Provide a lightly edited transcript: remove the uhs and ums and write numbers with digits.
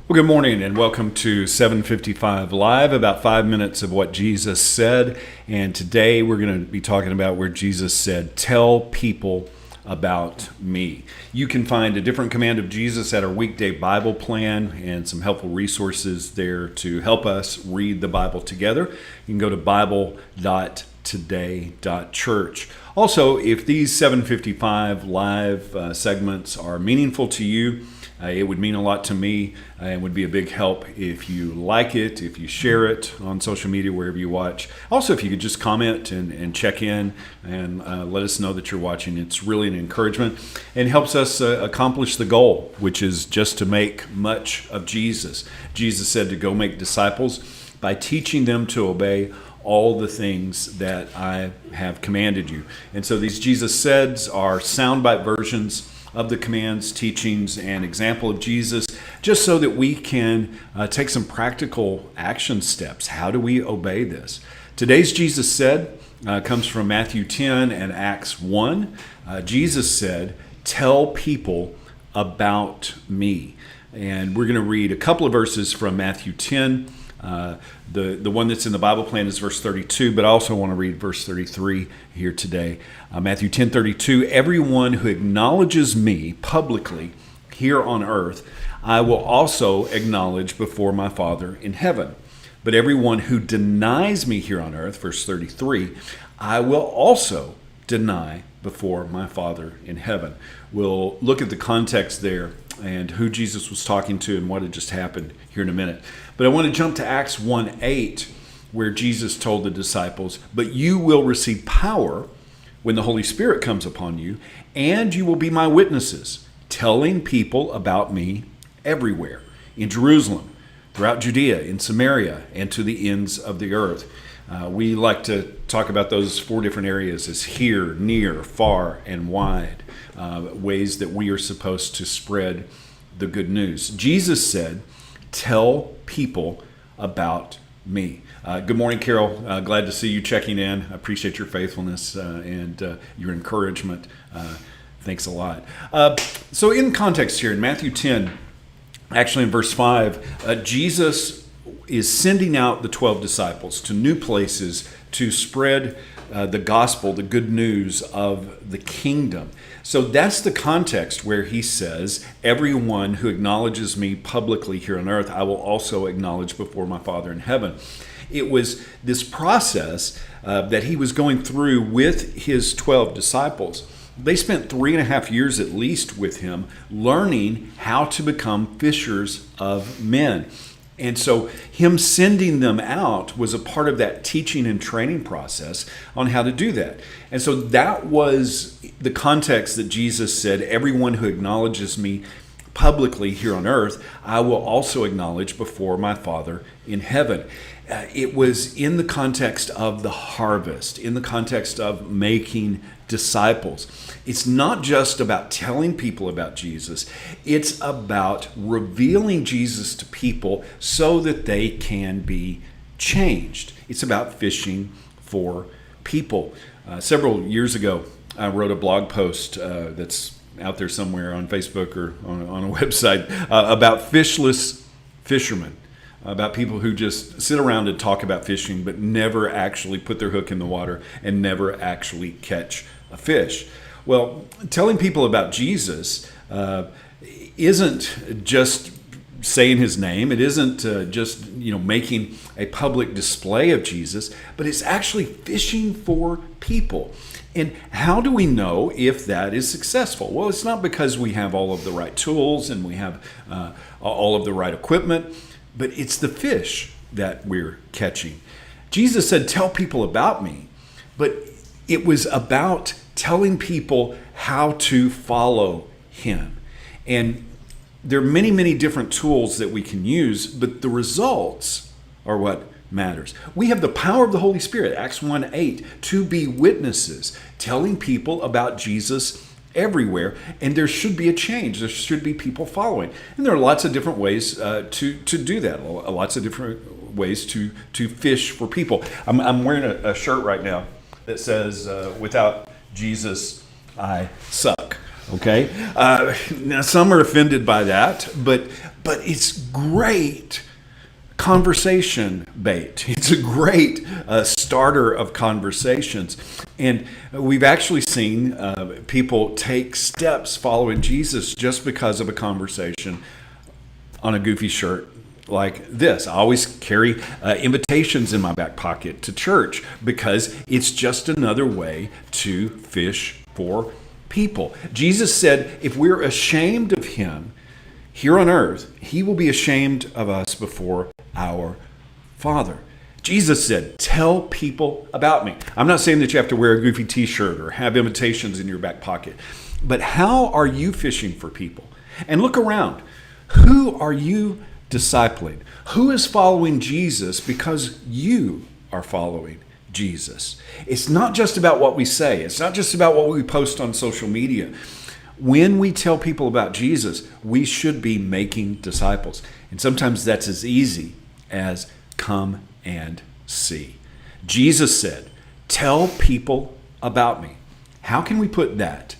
Well, good morning and welcome to 755 Live, about 5 minutes of what Jesus said. And today we're going to be talking about where Jesus said, "Tell people about me." You can find a different command of Jesus at our weekday Bible plan and some helpful resources there to help us read the Bible together. You can go to bible.today.church. Also, if these 755 Live segments are meaningful to you, it would mean a lot to me and would be a big help if you like it, if you share it on social media, wherever you watch. Also, if you could just comment and check in and let us know that you're watching. It's really an encouragement and helps us accomplish the goal, which is just to make much of Jesus. Jesus said to go make disciples by teaching them to obey all the things that I have commanded you. And so these Jesus saids are soundbite versions of the commands, teachings, and example of Jesus, just so that we can take some practical action steps. How do we obey this? Today's Jesus said comes from Matthew 10 and Acts 1. Jesus said, "Tell people about me." And we're going to read a couple of verses from Matthew 10. The one that's in the Bible plan is verse 32, but I also want to read verse 33 here today. Matthew 10:32, "Everyone who acknowledges me publicly here on earth, I will also acknowledge before my Father in heaven. But everyone who denies me here on earth," verse 33, "I will also deny before my Father in heaven." We'll look at the context there and who Jesus was talking to and what had just happened here in a minute. But I want to jump to Acts 1:8, where Jesus told the disciples, "But you will receive power when the Holy Spirit comes upon you, and you will be my witnesses, telling people about me everywhere, in Jerusalem, throughout Judea, in Samaria, and to the ends of the earth." We like to talk about those four different areas as here, near, far, and wide, ways that we are supposed to spread the good news. Jesus said, "Tell people about me." Good morning, Carol. Glad to see you checking in. I appreciate your faithfulness and your encouragement. Thanks a lot. So in context here, in Matthew 10, actually in verse 5, Jesus is sending out the 12 disciples to new places to spread the gospel, the good news of the kingdom. So that's the context where he says, "Everyone who acknowledges me publicly here on earth, I will also acknowledge before my Father in heaven." It was this process that he was going through with his 12 disciples. They spent 3.5 years at least with him, learning how to become fishers of men. And so him sending them out was a part of that teaching and training process on how to do that. And so that was the context that Jesus said, "Everyone who acknowledges me publicly here on earth, I will also acknowledge before my Father in heaven." It was in the context of the harvest, in the context of making disciples. It's not just about telling people about Jesus. It's about revealing Jesus to people so that they can be changed. It's about fishing for people. Several years ago, I wrote a blog post that's out there somewhere on Facebook or on a website about fishless fishermen. About people who just sit around and talk about fishing but never actually put their hook in the water and never actually catch a fish. Well, telling people about Jesus isn't just saying his name. It isn't just making a public display of Jesus, but it's actually fishing for people. And how do we know if that is successful? Well, it's not because we have all of the right tools and we have all of the right equipment, but it's the fish that we're catching. Jesus said, "Tell people about me," but it was about telling people how to follow him. And there are many, many different tools that we can use, but the results are what matters. We have the power of the Holy Spirit, Acts 1:8, to be witnesses, telling people about Jesus everywhere, and there should be a change. There should be people following. And there are lots of different ways to do that, lots of different ways to fish for people. I'm wearing a shirt right now that says, "Without Jesus, I suck." Okay? Now, some are offended by that, but but it's great conversation bait. It's a great starter of conversations. And we've actually seen people take steps following Jesus just because of a conversation on a goofy shirt like this. I always carry invitations in my back pocket to church because it's just another way to fish for people. Jesus said if we're ashamed of him here on earth, he will be ashamed of us before our Father. Jesus said, tell people about me. I'm not saying that you have to wear a goofy t-shirt or have invitations in your back pocket, but how are you fishing for people? And look around. Who are you discipling? Who is following Jesus because you are following Jesus? It's not just about what we say. It's not just about what we post on social media. When we tell people about Jesus, we should be making disciples. And sometimes that's as easy as come and see. Jesus said, tell people about me. How can we put that